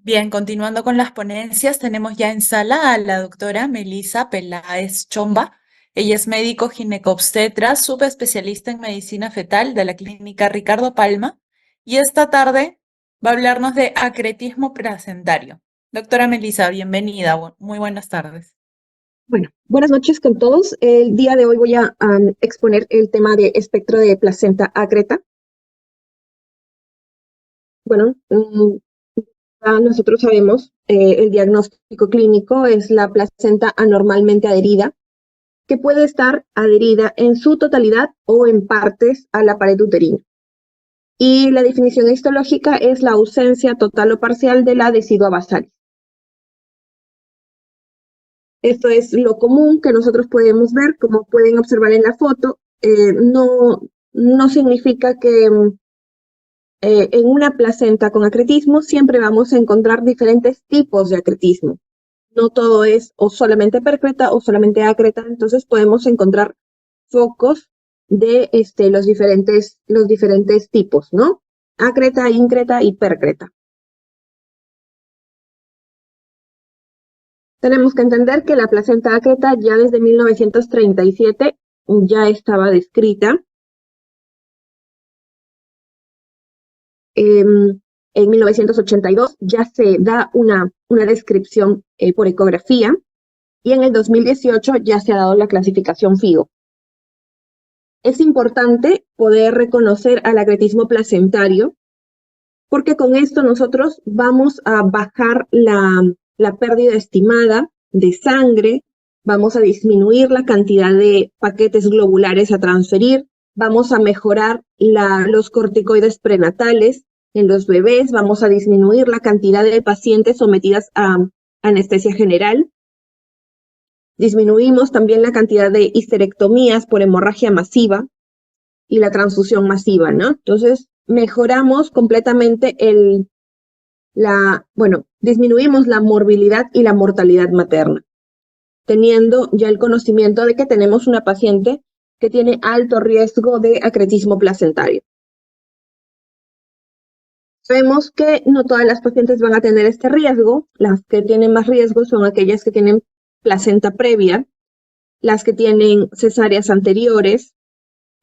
Bien, continuando con las ponencias, tenemos ya en sala a la doctora Melisa Peláez Chomba. Ella es médico ginecobstetra, subespecialista en medicina fetal de la clínica Ricardo Palma, y esta tarde va a hablarnos de acretismo placentario. Doctora Melisa, bienvenida. Muy buenas tardes. Bueno, buenas noches con todos. El día de hoy voy a exponer el tema de espectro de placenta acreta. Bueno, nosotros sabemos, el diagnóstico clínico es la placenta anormalmente adherida, que puede estar adherida en su totalidad o en partes a la pared uterina. Y la definición histológica es la ausencia total o parcial de la decidua basal. Esto es lo común que nosotros podemos ver, como pueden observar en la foto. No significa que en una placenta con acretismo siempre vamos a encontrar diferentes tipos de acretismo. No todo es o solamente percreta o solamente acreta, entonces podemos encontrar focos de los diferentes tipos, ¿no? Acreta, increta y percreta. Tenemos que entender que la placenta acreta ya desde 1937 ya estaba descrita. En 1982 ya se da una descripción por ecografía y en el 2018 ya se ha dado la clasificación FIGO. Es importante poder reconocer al acretismo placentario porque con esto nosotros vamos a bajar la pérdida estimada de sangre, vamos a disminuir la cantidad de paquetes globulares a transferir, vamos a mejorar los corticoides prenatales en los bebés, vamos a disminuir la cantidad de pacientes sometidas a anestesia general. Disminuimos también la cantidad de histerectomías por hemorragia masiva y la transfusión masiva, ¿no? Entonces, mejoramos completamente disminuimos la morbilidad y la mortalidad materna, teniendo ya el conocimiento de que tenemos una paciente que tiene alto riesgo de acretismo placentario. Sabemos que no todas las pacientes van a tener este riesgo. Las que tienen más riesgo son aquellas que tienen placenta previa, las que tienen cesáreas anteriores,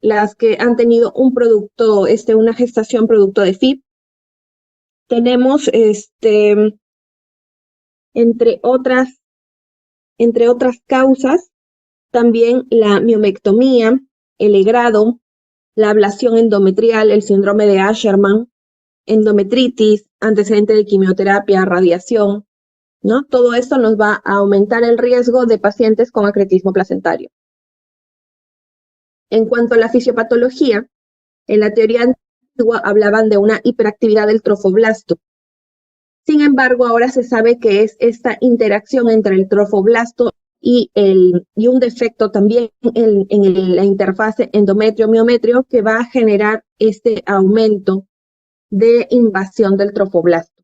las que han tenido una gestación producto de FIP. Tenemos, entre otras causas, también la miomectomía, el legrado, la ablación endometrial, el síndrome de Asherman, endometritis, antecedente de quimioterapia, radiación, ¿no? Todo esto nos va a aumentar el riesgo de pacientes con acretismo placentario. En cuanto a la fisiopatología, en la teoría antigua hablaban de una hiperactividad del trofoblasto. Sin embargo, ahora se sabe que es esta interacción entre el trofoblasto y un defecto también en la interfase endometrio-miometrio que va a generar este aumento de invasión del trofoblasto.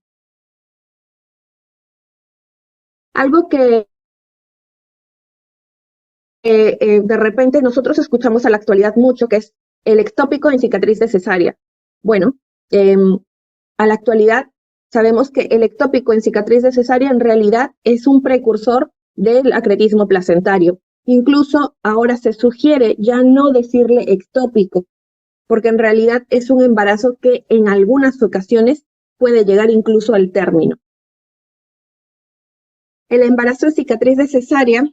Algo que de repente nosotros escuchamos a la actualidad mucho, que es el ectópico en cicatriz de cesárea. Bueno, a la actualidad sabemos que el ectópico en cicatriz de cesárea en realidad es un precursor del acretismo placentario. Incluso ahora se sugiere ya no decirle ectópico, porque en realidad es un embarazo que en algunas ocasiones puede llegar incluso al término. El embarazo en cicatriz de cesárea,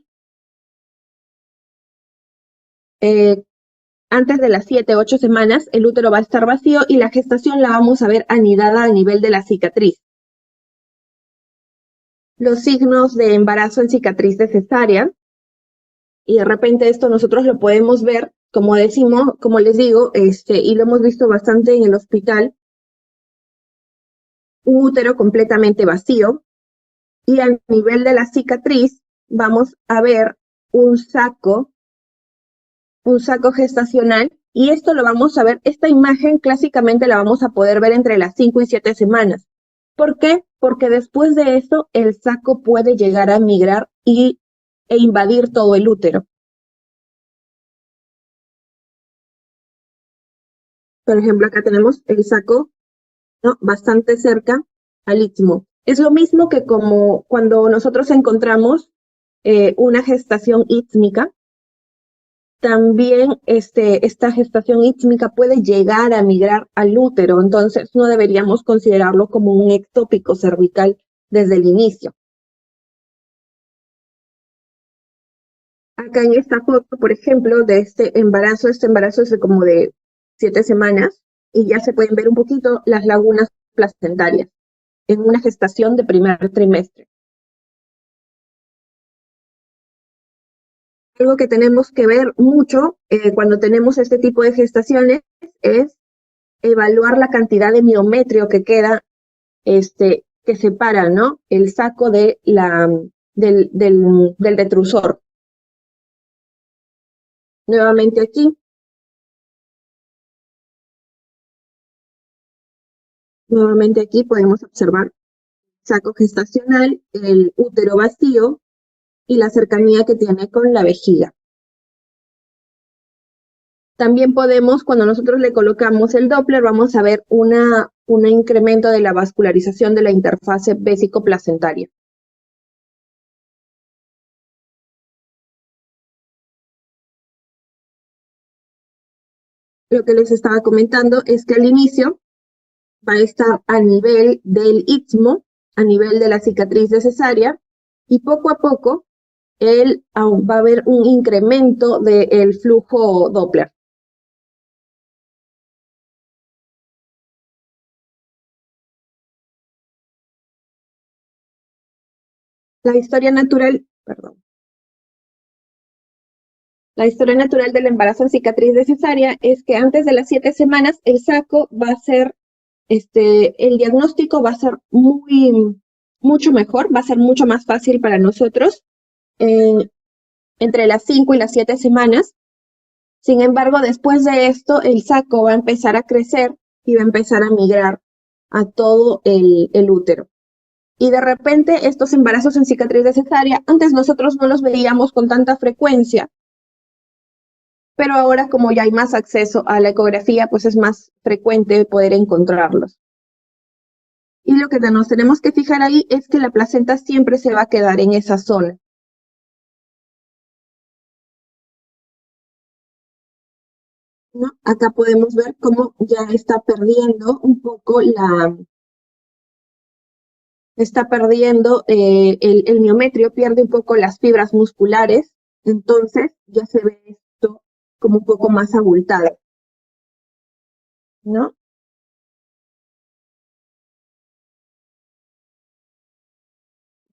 antes de las 7, 8 semanas, el útero va a estar vacío y la gestación la vamos a ver anidada a nivel de la cicatriz. Los signos de embarazo en cicatriz de cesárea, y de repente esto nosotros lo podemos ver, como les digo, y lo hemos visto bastante en el hospital, un útero completamente vacío, y al nivel de la cicatriz vamos a ver un saco gestacional, y esto lo vamos a ver, esta imagen clásicamente la vamos a poder ver entre las 5 y 7 semanas. ¿Por qué? Porque después de eso el saco puede llegar a migrar e invadir todo el útero. Por ejemplo, acá tenemos el saco, ¿no?, bastante cerca al istmo. Es lo mismo que como cuando nosotros encontramos una gestación ítmica, también esta gestación ítmica puede llegar a migrar al útero, entonces no deberíamos considerarlo como un ectópico cervical desde el inicio. Acá en esta foto, por ejemplo, de este embarazo es de como de 7 semanas, y ya se pueden ver un poquito las lagunas placentarias en una gestación de primer trimestre. Algo que tenemos que ver mucho cuando tenemos este tipo de gestaciones es evaluar la cantidad de miometrio que queda, que separa, ¿no?, el saco del detrusor. Nuevamente aquí. Nuevamente aquí podemos observar saco gestacional, el útero vacío y la cercanía que tiene con la vejiga. También podemos, cuando nosotros le colocamos el Doppler, vamos a ver un incremento de la vascularización de la interfase vésico-placentaria. Lo que les estaba comentando es que al inicio va a estar a nivel del istmo, a nivel de la cicatriz de cesárea, y poco a poco va a haber un incremento del flujo Doppler. La historia natural, perdón. La historia natural del embarazo en cicatriz de cesárea es que antes de las 7 semanas el saco va a ser, el diagnóstico va a ser mucho mejor, va a ser mucho más fácil para nosotros entre las 5 y las 7 semanas. Sin embargo, después de esto, el saco va a empezar a crecer y va a empezar a migrar a todo el útero. Y de repente, estos embarazos en cicatriz de cesárea, antes nosotros no los veíamos con tanta frecuencia, pero ahora como ya hay más acceso a la ecografía, pues es más frecuente poder encontrarlos. Y lo que nos tenemos que fijar ahí es que la placenta siempre se va a quedar en esa zona. ¿No? Acá podemos ver cómo ya está perdiendo un poco el miometrio, pierde un poco las fibras musculares, entonces ya se ve esto como un poco más abultado, ¿no?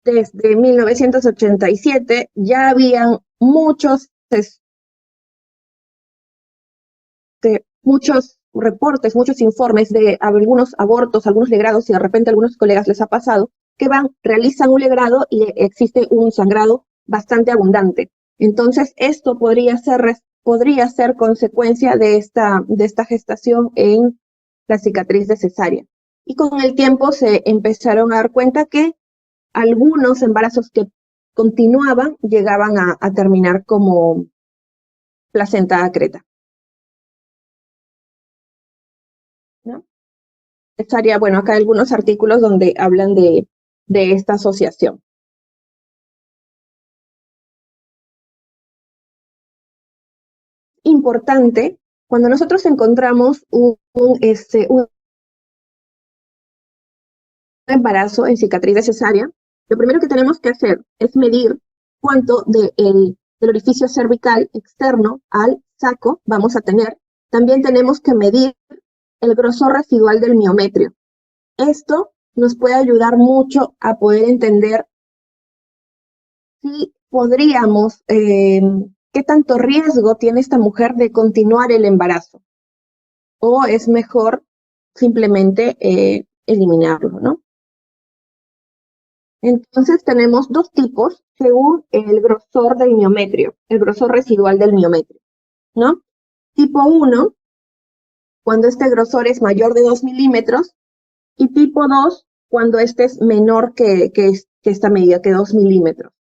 Desde 1987 ya habían muchos reportes, muchos informes de algunos abortos, algunos legrados, y de repente a algunos colegas les ha pasado, que realizan un legrado y existe un sangrado bastante abundante. Entonces, esto podría ser consecuencia de esta gestación en la cicatriz de cesárea. Y con el tiempo se empezaron a dar cuenta que algunos embarazos que continuaban llegaban a terminar como placenta acreta, ¿no? Estaría, bueno, acá hay algunos artículos donde hablan de esta asociación. Importante, cuando nosotros encontramos un embarazo en cicatriz de cesárea, lo primero que tenemos que hacer es medir cuánto del orificio cervical externo al saco vamos a tener. También tenemos que medir el grosor residual del miometrio. Esto nos puede ayudar mucho a poder entender si podríamos, qué tanto riesgo tiene esta mujer de continuar el embarazo, o es mejor simplemente eliminarlo, ¿no? Entonces tenemos dos tipos según el grosor del miometrio, el grosor residual del miometrio, ¿no? Tipo 1, cuando este grosor es mayor de 2 milímetros, y tipo 2, cuando este es menor que esta medida, que 2 milímetros.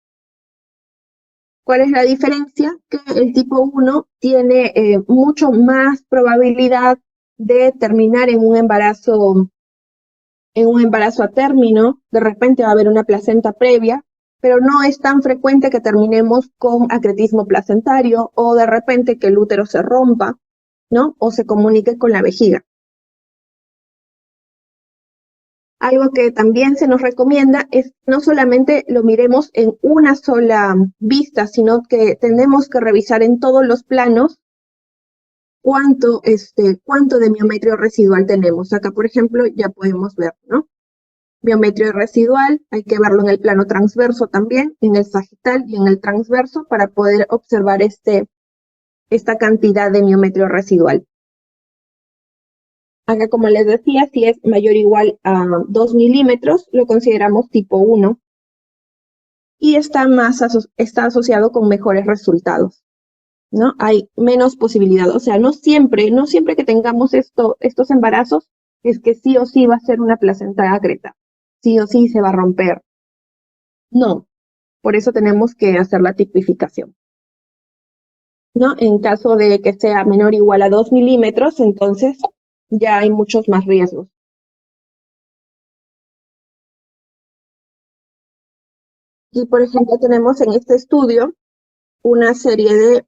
¿Cuál es la diferencia? Que el tipo 1 tiene mucho más probabilidad de terminar en un embarazo En un embarazo a término, de repente va a haber una placenta previa, pero no es tan frecuente que terminemos con acretismo placentario o de repente que el útero se rompa, ¿no? O se comunique con la vejiga. Algo que también se nos recomienda es no solamente lo miremos en una sola vista, sino que tenemos que revisar en todos los planos cuánto de miometrio residual tenemos. Acá, por ejemplo, ya podemos ver, ¿no? Miometrio residual, hay que verlo en el plano transverso también, en el sagital y en el transverso para poder observar esta cantidad de miometrio residual. Acá, como les decía, si es mayor o igual a 2 milímetros, lo consideramos tipo 1 y está asociado con mejores resultados, ¿no? Hay menos posibilidad, o sea, no siempre que tengamos estos embarazos es que sí o sí va a ser una placenta ácreta, sí o sí se va a romper. No, por eso tenemos que hacer la tipificación, ¿no? En caso de que sea menor o igual a 2 milímetros, entonces ya hay muchos más riesgos. Y, por ejemplo, tenemos en este estudio una serie de,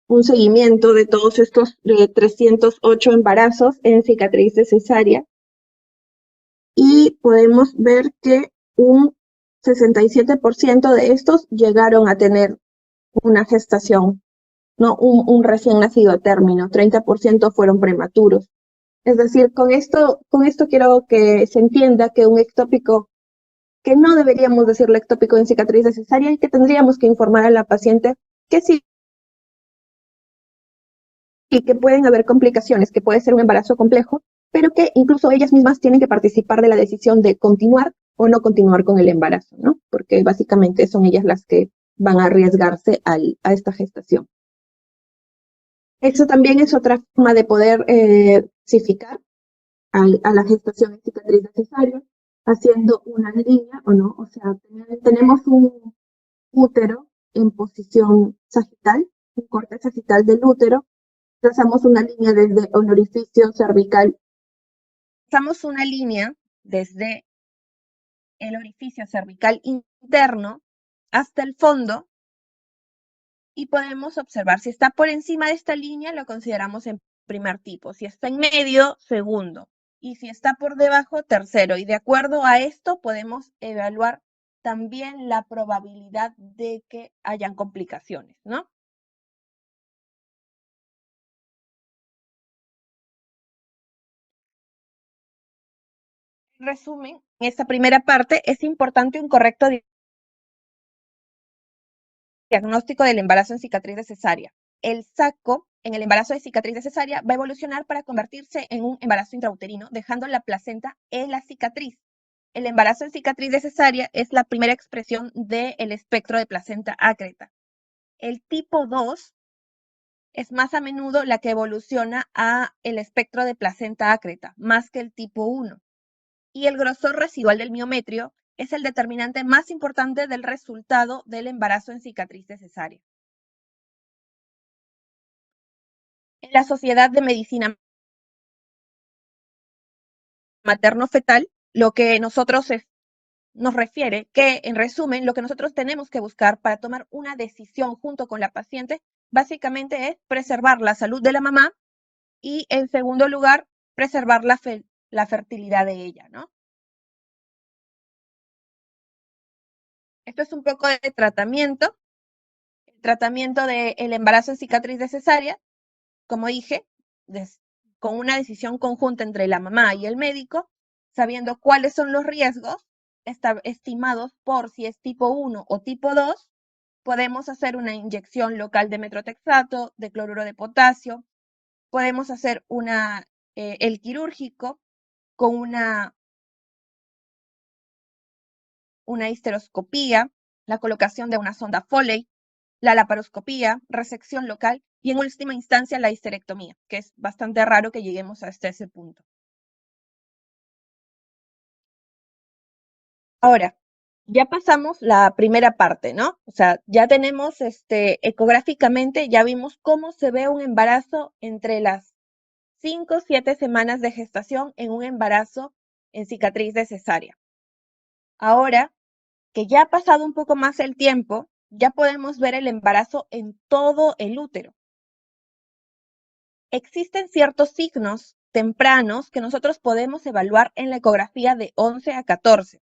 un seguimiento de todos estos 308 embarazos en cicatriz de cesárea y podemos ver que un 67% de estos llegaron a tener una gestación, ¿no? Un recién nacido a término, 30% fueron prematuros. Es decir, con esto quiero que se entienda que un ectópico, que no deberíamos decirle ectópico en cicatriz de cesárea y que tendríamos que informar a la paciente que sí y que pueden haber complicaciones, que puede ser un embarazo complejo, pero que incluso ellas mismas tienen que participar de la decisión de continuar o no continuar con el embarazo, ¿no? Porque básicamente son ellas las que van a arriesgarse a esta gestación. Eso también es otra forma de poder clasificar a la gestación en cicatriz de cesárea, haciendo una línea o no, o sea, tenemos un útero en posición sagital, un corte sagital del útero, trazamos una línea desde el orificio cervical. Trazamos una línea desde el orificio cervical interno hasta el fondo y podemos observar si está por encima de esta línea lo consideramos en primer tipo, si está en medio, segundo, y si está por debajo, tercero. Y de acuerdo a esto podemos evaluar también la probabilidad de que hayan complicaciones, ¿no? En resumen, en esta primera parte es importante un correcto diagnóstico del embarazo en cicatriz de cesárea. El saco en el embarazo de cicatriz de cesárea va a evolucionar para convertirse en un embarazo intrauterino, dejando la placenta en la cicatriz. El embarazo en cicatriz de cesárea es la primera expresión del espectro de placenta ácreta. El tipo 2 es más a menudo la que evoluciona a el espectro de placenta ácreta, más que el tipo 1. Y el grosor residual del miometrio es el determinante más importante del resultado del embarazo en cicatriz de cesárea. En la Sociedad de Medicina Materno-Fetal, lo que nos refiere que, en resumen, lo que nosotros tenemos que buscar para tomar una decisión junto con la paciente, básicamente es preservar la salud de la mamá y, en segundo lugar, preservar la fertilidad de ella, ¿no? Esto es un poco de tratamiento. El tratamiento del embarazo en cicatriz de cesárea, como dije, con una decisión conjunta entre la mamá y el médico, sabiendo cuáles son los riesgos estimados por si es tipo 1 o tipo 2, podemos hacer una inyección local de metrotexato, de cloruro de potasio, podemos hacer el quirúrgico con una histeroscopía, la colocación de una sonda Foley, la laparoscopía, resección local y en última instancia la histerectomía, que es bastante raro que lleguemos hasta ese punto. Ahora, ya pasamos la primera parte, ¿no? O sea, ya tenemos ecográficamente, ya vimos cómo se ve un embarazo entre las 5 o 7 semanas de gestación en un embarazo en cicatriz de cesárea. Ahora que ya ha pasado un poco más el tiempo, ya podemos ver el embarazo en todo el útero. Existen ciertos signos tempranos que nosotros podemos evaluar en la ecografía de 11 a 14.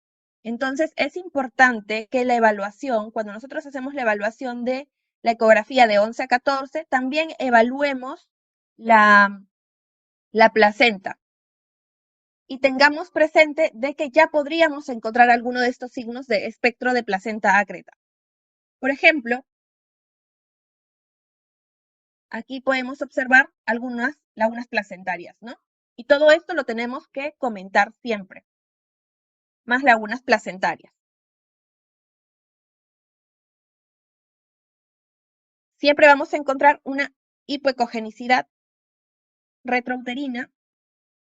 Entonces, es importante que la evaluación, cuando nosotros hacemos la evaluación de la ecografía de 11 a 14, también evaluemos la placenta y tengamos presente de que ya podríamos encontrar alguno de estos signos de espectro de placenta ácreta. Por ejemplo, aquí podemos observar algunas lagunas placentarias, ¿no? Y todo esto lo tenemos que comentar siempre, más lagunas placentarias. Siempre vamos a encontrar una hipoecogenicidad retrouterina.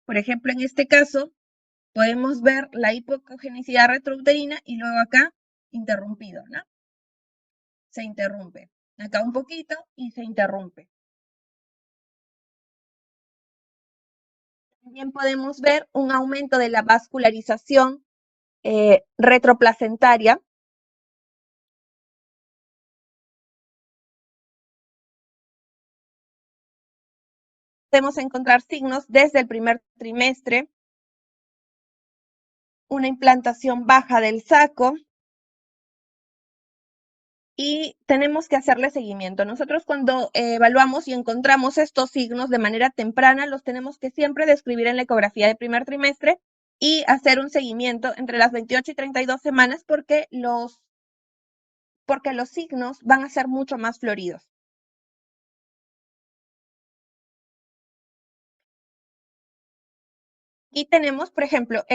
Por ejemplo, en este caso, podemos ver la hipoecogenicidad retrouterina y luego acá interrumpido, ¿no? Se interrumpe. Acá un poquito y se interrumpe. También podemos ver un aumento de la vascularización retroplacentaria. Podemos encontrar signos desde el primer trimestre, una implantación baja del saco, y tenemos que hacerle seguimiento. Nosotros cuando evaluamos y encontramos estos signos de manera temprana, los tenemos que siempre describir en la ecografía de primer trimestre y hacer un seguimiento entre las 28 y 32 semanas porque los signos van a ser mucho más floridos. Y tenemos, por ejemplo,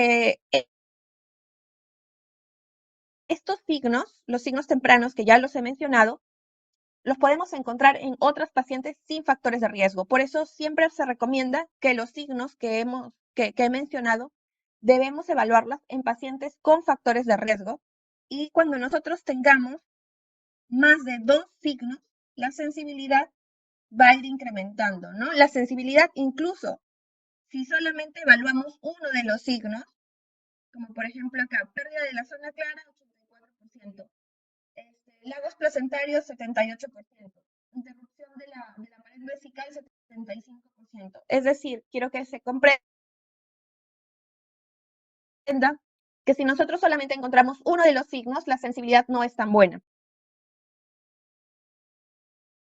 estos signos, los signos tempranos que ya los he mencionado, los podemos encontrar en otras pacientes sin factores de riesgo. Por eso siempre se recomienda que los signos que he mencionado debemos evaluarlas en pacientes con factores de riesgo. Y cuando nosotros tengamos más de 2 signos, la sensibilidad va a ir incrementando, ¿no? La sensibilidad incluso si solamente evaluamos uno de los signos, como por ejemplo acá, pérdida de la zona clara, 84%. Lagos placentarios, 78%. Interrupción de la pared vesical, 75%. Es decir, quiero que se comprenda que si nosotros solamente encontramos uno de los signos, la sensibilidad no es tan buena.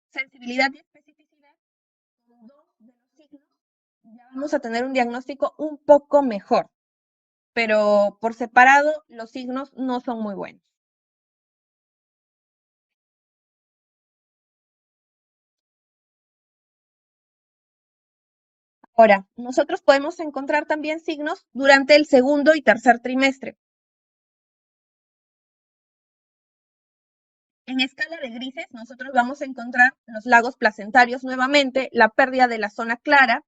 Sensibilidad y especificidad, con 2 de los signos, ya vamos a tener un diagnóstico un poco mejor. Pero por separado, los signos no son muy buenos. Ahora, nosotros podemos encontrar también signos durante el segundo y tercer trimestre. En escala de grises, nosotros vamos a encontrar los lagos placentarios nuevamente, la pérdida de la zona clara,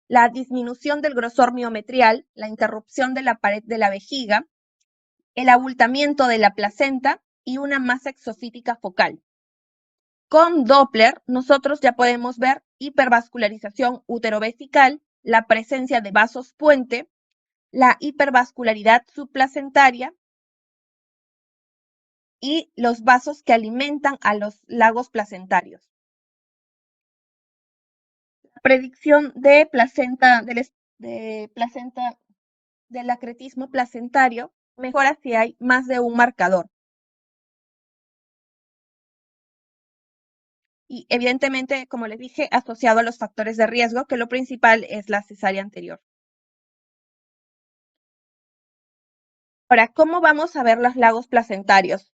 la disminución del grosor miometrial, la interrupción de la pared de la vejiga, el abultamiento de la placenta y una masa exofítica focal. Con Doppler, nosotros ya podemos ver hipervascularización uterovesical, la presencia de vasos puente, la hipervascularidad subplacentaria y los vasos que alimentan a los lagos placentarios. La predicción de placenta, del acretismo placentario mejora si hay más de un marcador. Y evidentemente, como les dije, asociado a los factores de riesgo, que lo principal es la cesárea anterior. Ahora, ¿cómo vamos a ver los lagos placentarios?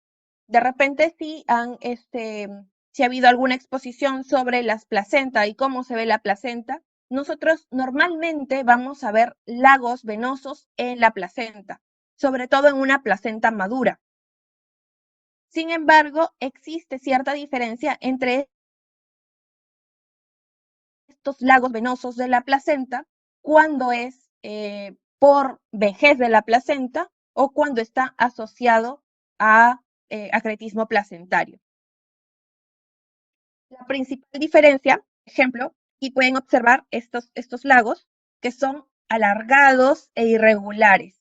De repente si ha habido alguna exposición sobre las placentas y cómo se ve la placenta, nosotros normalmente vamos a ver lagos venosos en la placenta, sobre todo en una placenta madura. Sin embargo, existe cierta diferencia entre estos lagos venosos de la placenta cuando es por vejez de la placenta o cuando está asociado a acretismo placentario. La principal diferencia, ejemplo, y pueden observar estos lagos que son alargados e irregulares.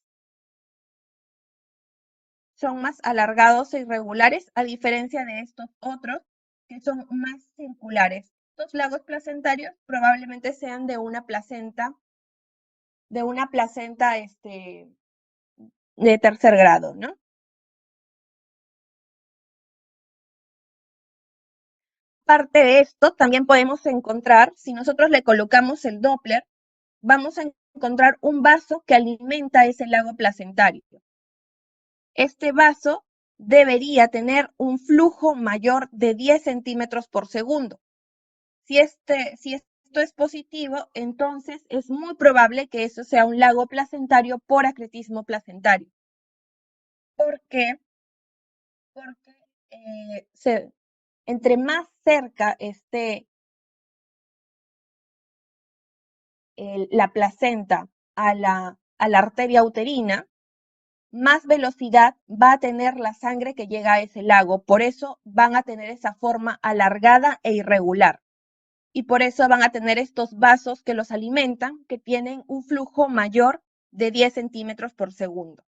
Son más alargados e irregulares a diferencia de estos otros que son más circulares. Estos lagos placentarios probablemente sean de una placenta de tercer grado, ¿no? Parte de esto también podemos encontrar, si nosotros le colocamos el Doppler, vamos a encontrar un vaso que alimenta ese lago placentario. Este vaso debería tener un flujo mayor de 10 centímetros por segundo. Si esto es positivo, entonces es muy probable que eso sea un lago placentario por acretismo placentario. ¿Por qué? Porque entre más cerca esté la placenta a la arteria uterina, más velocidad va a tener la sangre que llega a ese lago. Por eso van a tener esa forma alargada e irregular. Y por eso van a tener estos vasos que los alimentan, que tienen un flujo mayor de 10 centímetros por segundo.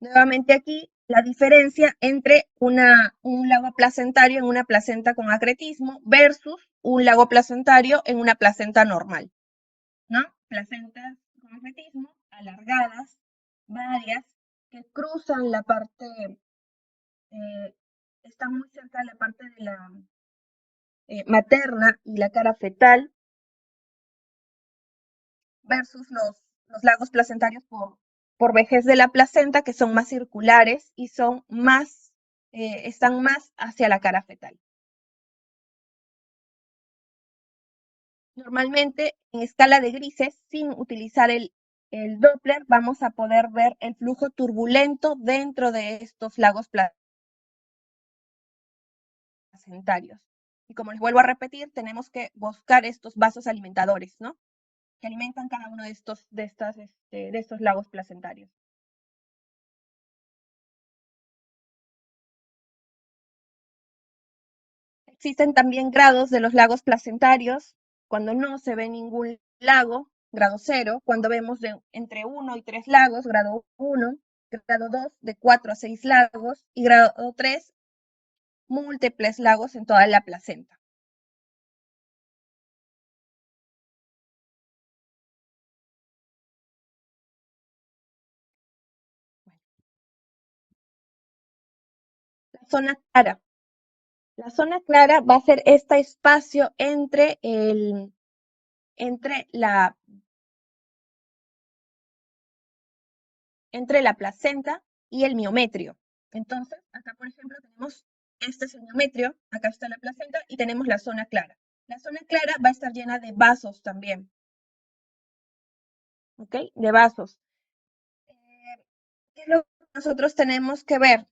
Nuevamente aquí, la diferencia entre un lago placentario en una placenta con acretismo versus un lago placentario en una placenta normal, ¿no? Placentas con acretismo, alargadas, varias, que cruzan la parte, están muy cerca de la parte de la materna y la cara fetal, versus los lagos placentarios por vejez de la placenta, que son más circulares y son más, están más hacia la cara fetal. Normalmente, en escala de grises, sin utilizar el Doppler, vamos a poder ver el flujo turbulento dentro de estos lagos placentarios. Y como les vuelvo a repetir, tenemos que buscar estos vasos alimentadores, ¿no? Que alimentan cada uno de estos lagos placentarios. Existen también grados de los lagos placentarios, cuando no se ve ningún lago, grado 0, cuando vemos entre 1 y 3 lagos, grado 1, grado 2, de 4 a 6 lagos, y grado 3, múltiples lagos en toda la placenta. La zona clara. La zona clara va a ser este espacio entre la placenta y el miometrio. Entonces, acá, por ejemplo, tenemos este es el miometrio, acá está la placenta y tenemos la zona clara. La zona clara va a estar llena de vasos también. ¿Ok? De vasos. ¿Qué es lo que nosotros tenemos que ver?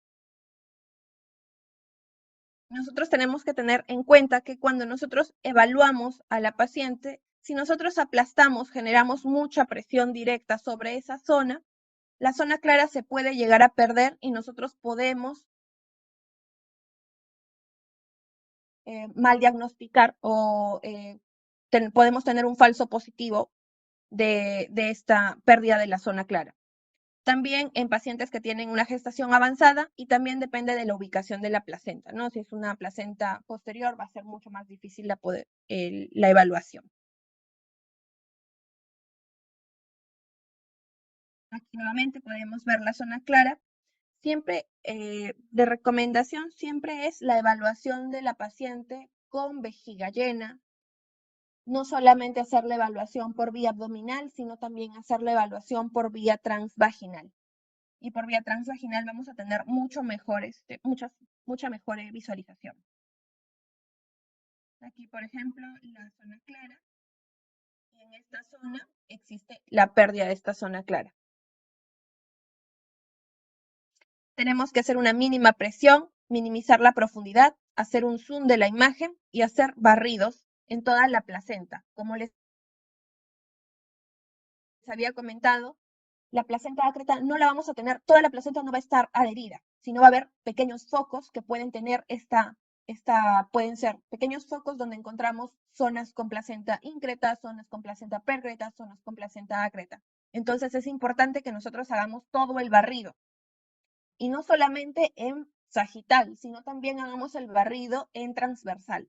Nosotros tenemos que tener en cuenta que cuando nosotros evaluamos a la paciente, si nosotros aplastamos, generamos mucha presión directa sobre esa zona, la zona clara se puede llegar a perder y nosotros podemos mal diagnosticar o podemos tener un falso positivo de esta pérdida de la zona clara. También en pacientes que tienen una gestación avanzada y también depende de la ubicación de la placenta, ¿no? Si es una placenta posterior va a ser mucho más difícil la evaluación. Aquí nuevamente podemos ver la zona clara. Siempre, de recomendación, siempre es la evaluación de la paciente con vejiga llena. No solamente hacer la evaluación por vía abdominal, sino también hacer la evaluación por vía transvaginal. Y por vía transvaginal vamos a tener mucha mejor visualización. Aquí, por ejemplo, la zona clara. Y en esta zona existe la pérdida de esta zona clara. Tenemos que hacer una mínima presión, minimizar la profundidad, hacer un zoom de la imagen y hacer barridos en toda la placenta. Como les había comentado, la placenta ácreta no la vamos a tener, toda la placenta no va a estar adherida, sino va a haber pequeños focos que pueden tener esta pueden ser pequeños focos donde encontramos zonas con placenta increta, zonas con placenta percreta, zonas con placenta acreta. Entonces es importante que nosotros hagamos todo el barrido. Y no solamente en sagital, sino también hagamos el barrido en transversal.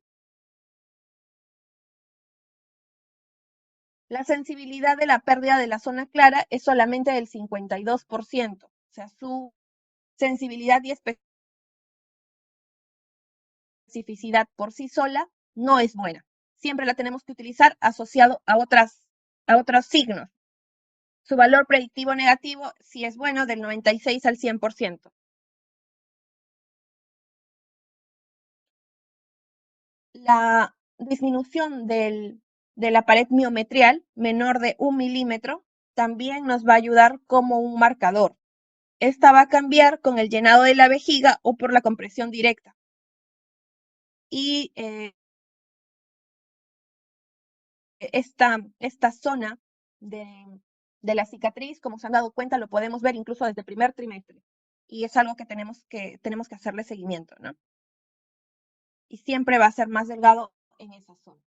La sensibilidad de la pérdida de la zona clara es solamente del 52%. O sea, su sensibilidad y especificidad por sí sola no es buena. Siempre la tenemos que utilizar asociado a otros signos. Su valor predictivo negativo sí es bueno, del 96 al 100%. La disminución de la pared miometrial menor de 1 milímetro también nos va a ayudar como un marcador. Esta va a cambiar con el llenado de la vejiga o por la compresión directa. Y esta zona de la cicatriz, como se han dado cuenta, lo podemos ver incluso desde el primer trimestre. Y es algo que tenemos que hacerle seguimiento, ¿no? Y siempre va a ser más delgado en esa zona.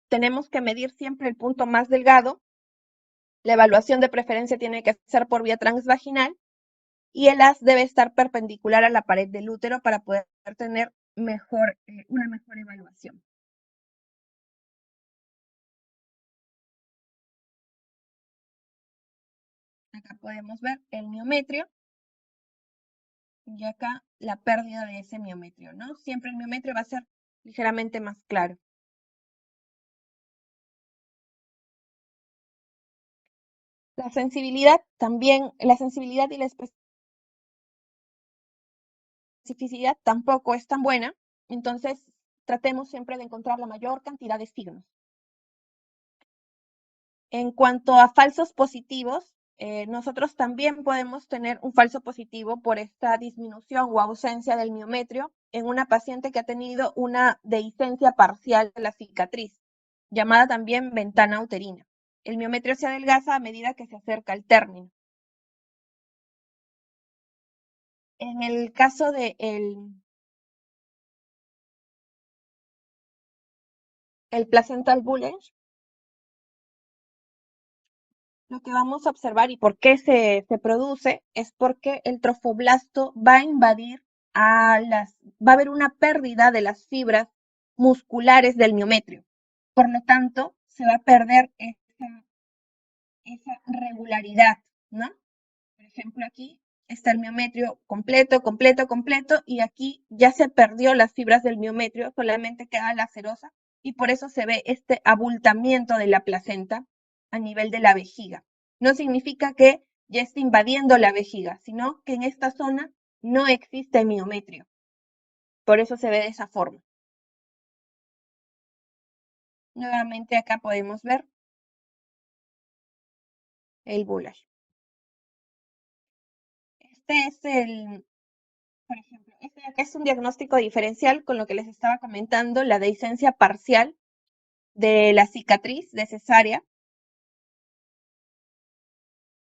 Tenemos que medir siempre el punto más delgado. La evaluación de preferencia tiene que ser por vía transvaginal y el haz debe estar perpendicular a la pared del útero para poder tener una mejor evaluación. Acá podemos ver el miometrio y acá la pérdida de ese miometrio, ¿no? Siempre el miometrio va a ser ligeramente más claro. La sensibilidad y la especificidad tampoco es tan buena, entonces tratemos siempre de encontrar la mayor cantidad de signos. En cuanto a falsos positivos, nosotros también podemos tener un falso positivo por esta disminución o ausencia del miometrio en una paciente que ha tenido una dehiscencia parcial de la cicatriz, llamada también ventana uterina. El miometrio se adelgaza a medida que se acerca al término. En el caso de el placental bulge, lo que vamos a observar y por qué se produce es porque el trofoblasto va a invadir va a haber una pérdida de las fibras musculares del miometrio. Por lo tanto, se va a perder esa regularidad, ¿no? Por ejemplo, aquí está el miometrio completo, completo, completo, y aquí ya se perdió las fibras del miometrio, solamente queda la serosa, y por eso se ve este abultamiento de la placenta a nivel de la vejiga. No significa que ya esté invadiendo la vejiga, sino que en esta zona no existe miometrio. Por eso se ve de esa forma. Nuevamente acá podemos ver el bulage. Este es por ejemplo, este de acá es un diagnóstico diferencial con lo que les estaba comentando, la dehiscencia parcial de la cicatriz de cesárea.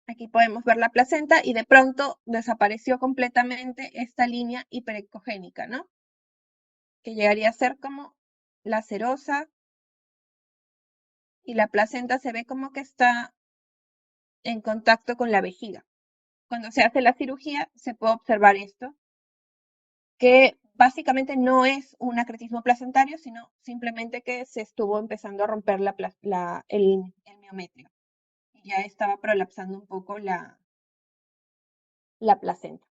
Aquí podemos ver la placenta y de pronto desapareció completamente esta línea hiperecogénica, ¿no? Que llegaría a ser como la serosa y la placenta se ve como que está en contacto con la vejiga. Cuando se hace la cirugía se puede observar esto, que básicamente no es un acretismo placentario, sino simplemente que se estuvo empezando a romper el miometrio. Y ya estaba prolapsando un poco la placenta.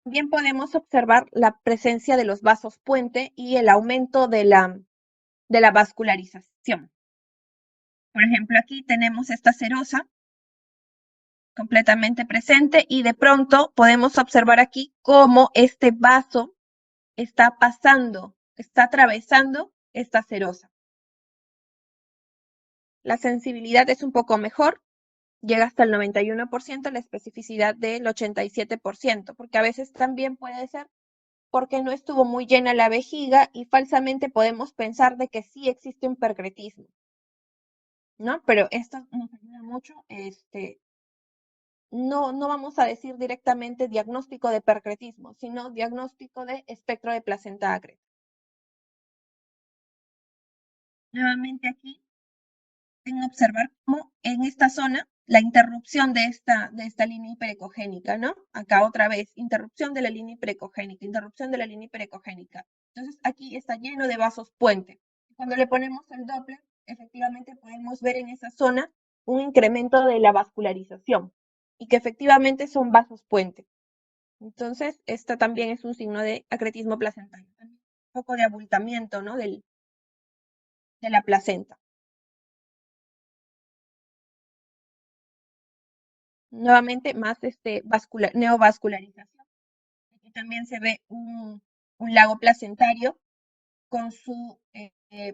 También podemos observar la presencia de los vasos puente y el aumento de la vascularización. Por ejemplo, aquí tenemos esta serosa completamente presente y de pronto podemos observar aquí cómo este vaso está atravesando esta serosa. La sensibilidad es un poco mejor, llega hasta el 91%, la especificidad del 87%, porque a veces también puede ser porque no estuvo muy llena la vejiga y falsamente podemos pensar de que sí existe un percretismo, ¿no? Pero esto nos ayuda mucho, no vamos a decir directamente diagnóstico de percretismo, sino diagnóstico de espectro de placenta acre. Nuevamente aquí pueden observar cómo en esta zona la interrupción de esta línea hiperecogénica, ¿no? Acá otra vez, interrupción de la línea hiperecogénica, interrupción de la línea hiperecogénica. Entonces aquí está lleno de vasos puente. Cuando le ponemos el Doppler, efectivamente podemos ver en esa zona un incremento de la vascularización y que efectivamente son vasos puente. Entonces, esta también es un signo de acretismo placentario. Un poco de abultamiento, ¿no? de la placenta. Nuevamente, más neovascularización. Aquí también se ve un lago placentario con su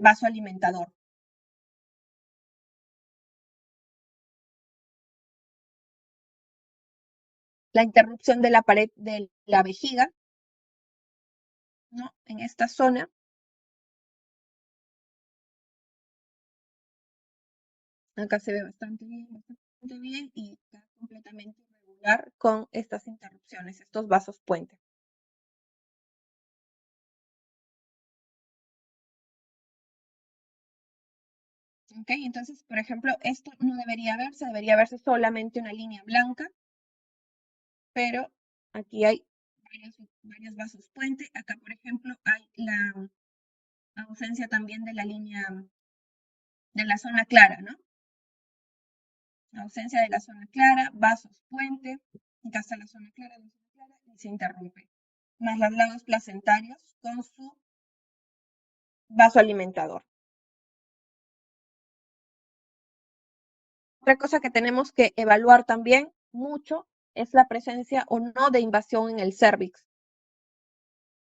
vaso alimentador. La interrupción de la pared de la vejiga, ¿no? En esta zona. Acá se ve bastante bien y está completamente irregular con estas interrupciones, estos vasos puente. ¿Ok? Entonces, por ejemplo, esto no debería verse solamente una línea blanca, pero aquí hay varios vasos puente. Acá, por ejemplo, hay la ausencia también de la línea de la zona clara, ¿no? La ausencia de la zona clara, vasos puente, acá está la zona clara, y se interrumpe. Más los lagos placentarios con su vaso alimentador. Otra cosa que tenemos que evaluar también mucho es la presencia o no de invasión en el cérvix,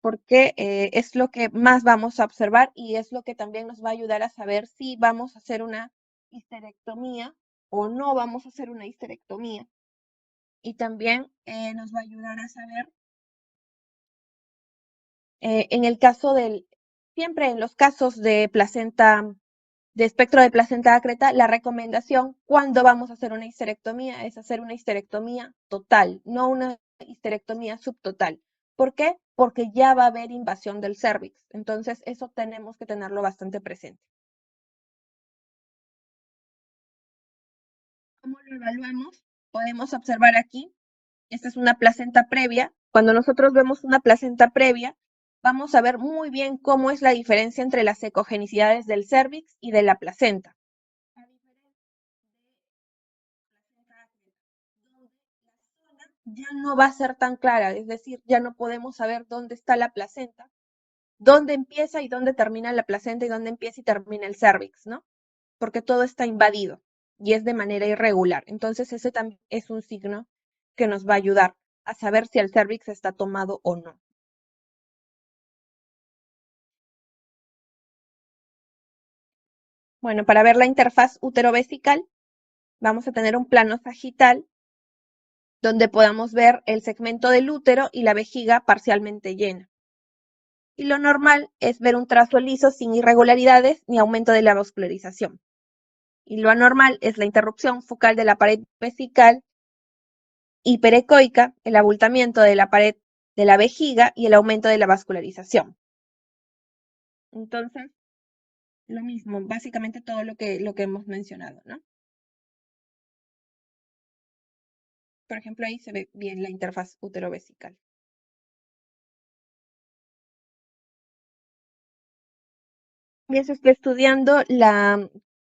porque es lo que más vamos a observar y es lo que también nos va a ayudar a saber si vamos a hacer una histerectomía o no vamos a hacer una histerectomía. Y también nos va a ayudar a saber, en el caso siempre en los casos de placenta, de espectro de placenta acreta, la recomendación cuando vamos a hacer una histerectomía es hacer una histerectomía total, no una histerectomía subtotal. ¿Por qué? Porque ya va a haber invasión del cérvix. Entonces, eso tenemos que tenerlo bastante presente. ¿Cómo lo evaluamos? Podemos observar aquí, esta es una placenta previa. Cuando nosotros vemos una placenta previa, vamos a ver muy bien cómo es la diferencia entre las ecogenicidades del cérvix y de la placenta. Ya no va a ser tan clara, es decir, ya no podemos saber dónde está la placenta, dónde empieza y dónde termina la placenta y dónde empieza y termina el cérvix, ¿no? Porque todo está invadido y es de manera irregular. Entonces ese también es un signo que nos va a ayudar a saber si el cérvix está tomado o no. Bueno, para ver la interfaz útero-vesical, vamos a tener un plano sagital donde podamos ver el segmento del útero y la vejiga parcialmente llena. Y lo normal es ver un trazo liso sin irregularidades ni aumento de la vascularización. Y lo anormal es la interrupción focal de la pared vesical hiperecoica, el abultamiento de la pared de la vejiga y el aumento de la vascularización. Entonces, lo mismo, básicamente todo lo que hemos mencionado, ¿no? Por ejemplo, ahí se ve bien la interfaz útero-vesical. También se está estudiando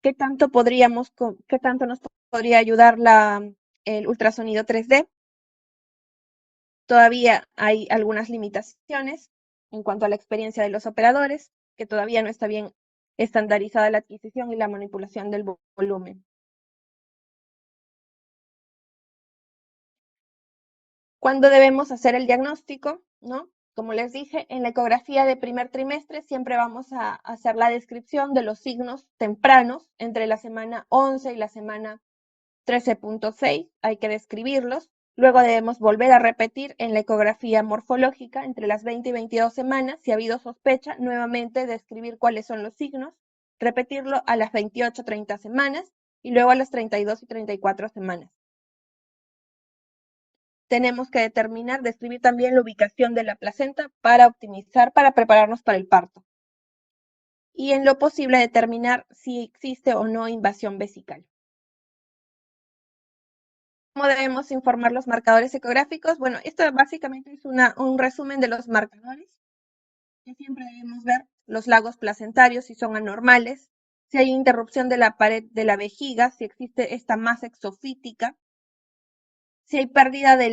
qué tanto nos podría ayudar el ultrasonido 3D. Todavía hay algunas limitaciones en cuanto a la experiencia de los operadores, que todavía no está bien estandarizada la adquisición y la manipulación del volumen. ¿Cuándo debemos hacer el diagnóstico? ¿No? Como les dije, en la ecografía de primer trimestre siempre vamos a hacer la descripción de los signos tempranos entre la semana 11 y la semana 13.6 hay que describirlos. Luego debemos volver a repetir en la ecografía morfológica entre las 20 y 22 semanas. Si ha habido sospecha, nuevamente describir cuáles son los signos, repetirlo a las 28-30 semanas y luego a las 32 y 34 semanas. Tenemos que describir también la ubicación de la placenta para optimizar, para prepararnos para el parto. Y en lo posible determinar si existe o no invasión vesical. ¿Cómo debemos informar los marcadores ecográficos? Bueno, esto básicamente es un resumen de los marcadores que siempre debemos ver. Los lagos placentarios, si son anormales, si hay interrupción de la pared de la vejiga, si existe esta masa exofítica, si hay pérdida de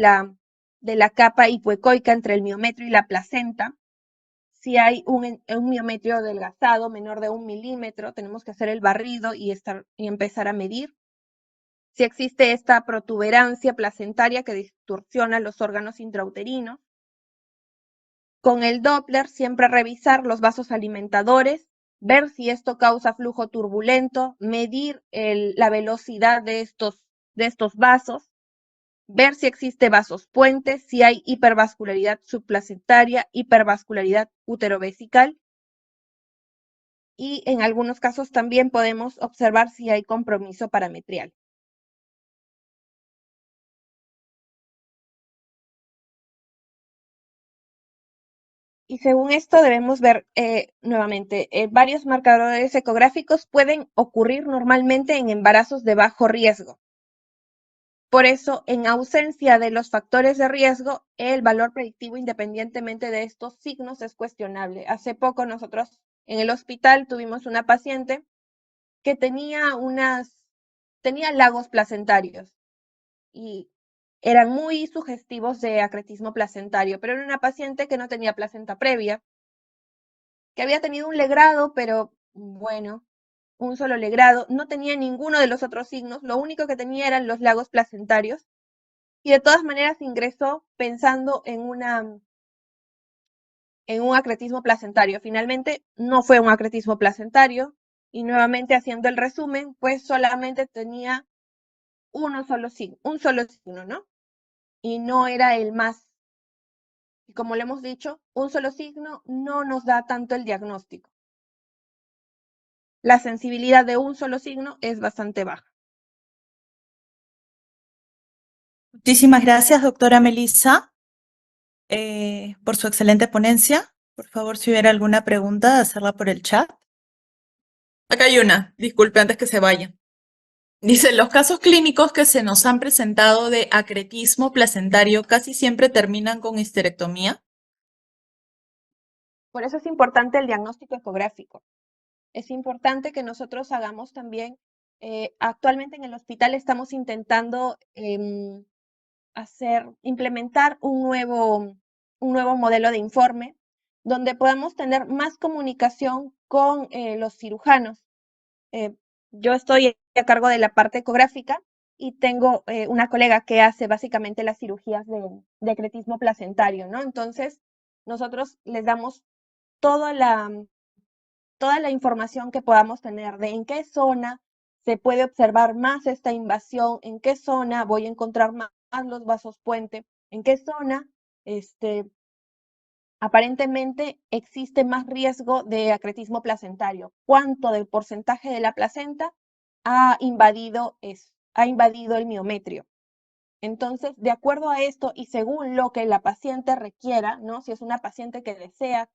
la capa hipoecoica entre el miometrio y la placenta, si hay un miometrio adelgazado menor de 1 milímetro, tenemos que hacer el barrido y empezar a medir. Si existe esta protuberancia placentaria que distorsiona los órganos intrauterinos. Con el Doppler siempre revisar los vasos alimentadores, ver si esto causa flujo turbulento, medir la velocidad de estos vasos, ver si existe vasos puentes, si hay hipervascularidad subplacentaria, hipervascularidad uterovesical. Y en algunos casos también podemos observar si hay compromiso parametrial. Y según esto debemos ver nuevamente, varios marcadores ecográficos pueden ocurrir normalmente en embarazos de bajo riesgo. Por eso, en ausencia de los factores de riesgo, el valor predictivo independientemente de estos signos es cuestionable. Hace poco nosotros en el hospital tuvimos una paciente que tenía lagos placentarios y eran muy sugestivos de acretismo placentario, pero era una paciente que no tenía placenta previa, que había tenido un legrado, pero bueno, un solo legrado, no tenía ninguno de los otros signos, lo único que tenía eran los lagos placentarios, y de todas maneras ingresó pensando en un acretismo placentario. Finalmente no fue un acretismo placentario, y nuevamente haciendo el resumen, pues solamente tenía un solo signo, ¿no? Y no era el más. Y como le hemos dicho, un solo signo no nos da tanto el diagnóstico. La sensibilidad de un solo signo es bastante baja. Muchísimas gracias, doctora Melissa, por su excelente ponencia. Por favor, si hubiera alguna pregunta, hacerla por el chat. Acá hay una, disculpe antes que se vaya. Dice, los casos clínicos que se nos han presentado de acretismo placentario casi siempre terminan con histerectomía. Por eso es importante el diagnóstico ecográfico. Es importante que nosotros hagamos también, actualmente en el hospital estamos intentando implementar un nuevo modelo de informe donde podamos tener más comunicación con los cirujanos. Yo estoy a cargo de la parte ecográfica y tengo una colega que hace básicamente las cirugías de acretismo placentario, ¿no? Entonces, nosotros les damos toda la información que podamos tener de en qué zona se puede observar más esta invasión, en qué zona voy a encontrar más los vasos puente, en qué zona aparentemente existe más riesgo de acretismo placentario, cuánto del porcentaje de la placenta ha invadido el miometrio. Entonces, de acuerdo a esto y según lo que la paciente requiera, ¿no? Si es una paciente que desea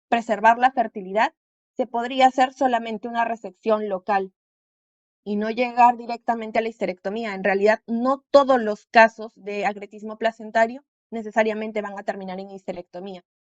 preservar la fertilidad, se podría hacer solamente una resección local y no llegar directamente a la histerectomía. En realidad, no todos los casos de acretismo placentario necesariamente van a terminar en histerectomía.